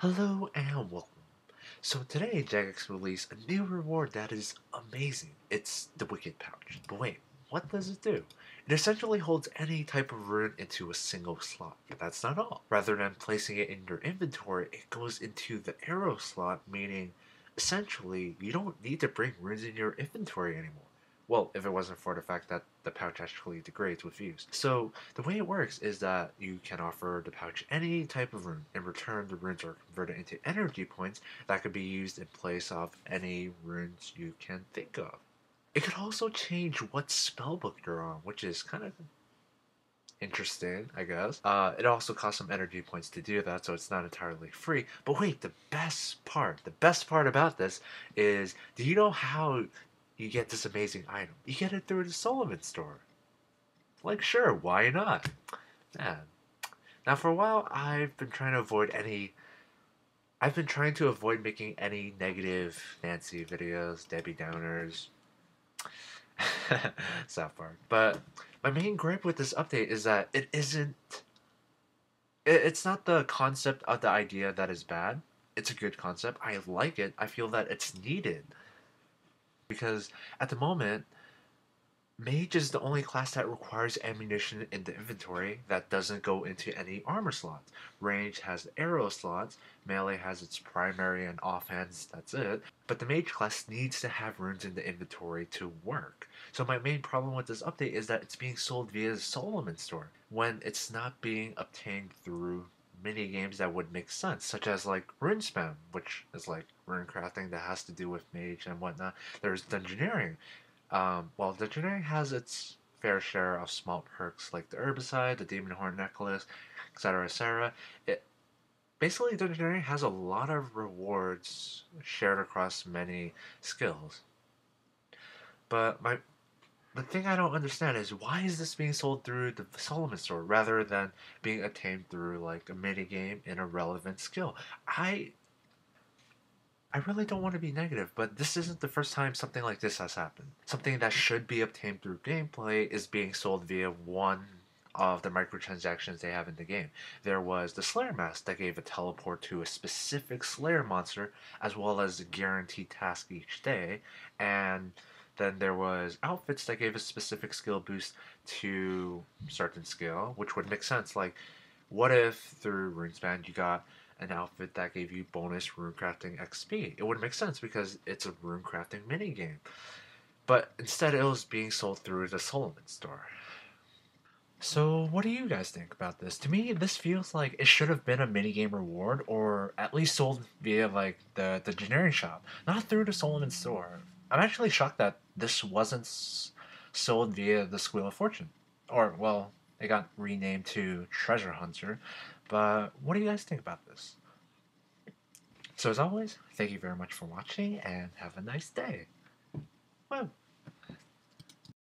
Hello and welcome. So today Jagex released a new reward that is amazing. It's the Wicked Pouch. But wait, what does it do? It essentially holds any type of rune into a single slot. But that's not all. Rather than placing it in your inventory, it goes into the arrow slot, meaning essentially you don't need to bring runes in your inventory anymore. Well, if it wasn't for the fact that the pouch actually degrades with use. So, the way it works is that you can offer the pouch any type of rune. In return, the runes are converted into energy points that could be used in place of any runes you can think of. It could also change what spellbook you're on, which is kind of interesting, I guess. It also costs some energy points to do that, so it's not entirely free. But wait, the best part about this is, do you know how you get this amazing item? You get it through the Solomon store. Like, sure, why not? Man. Now, for a while, I've been trying to avoid making any negative Nancy videos, Debbie Downers, South Park. But my main gripe with this update is that it isn't. It's not the concept of the idea that is bad. It's a good concept. I like it. I feel that it's needed. Because at the moment, Mage is the only class that requires ammunition in the inventory that doesn't go into any armor slots. Range has arrow slots, melee has its primary and offhands, that's it. But the mage class needs to have runes in the inventory to work. So my main problem with this update is that it's being sold via the Solomon store, when it's not being obtained through mini games that would make sense, such as like rune spam, which is like rune crafting that has to do with mage and whatnot. There's dungeoneering, while the generic has its fair share of small perks like the herbicide, the demon horn necklace, etc., etc., it basically the generic has a lot of rewards shared across many skills. But the thing I don't understand is, why is this being sold through the Solomon store rather than being obtained through like a mini game in a relevant skill? I really don't want to be negative, but this isn't the first time something like this has happened. Something that should be obtained through gameplay is being sold via one of the microtransactions they have in the game. There was the Slayer Mask that gave a teleport to a specific Slayer monster, as well as a guaranteed task each day, and then there was outfits that gave a specific skill boost to certain skill, which would make sense. Like, what if through Runespan you got an outfit that gave you bonus runecrafting XP? It would make sense because it's a runecrafting minigame. But instead, it was being sold through the Solomon store. So, what do you guys think about this? To me, this feels like it should have been a minigame reward, or at least sold via like the generic shop, not through the Solomon store. I'm actually shocked that this wasn't sold via the Squeal of Fortune, or well, it got renamed to Treasure Hunter. But what do you guys think about this? So, as always, thank you very much for watching, and have a nice day. Well.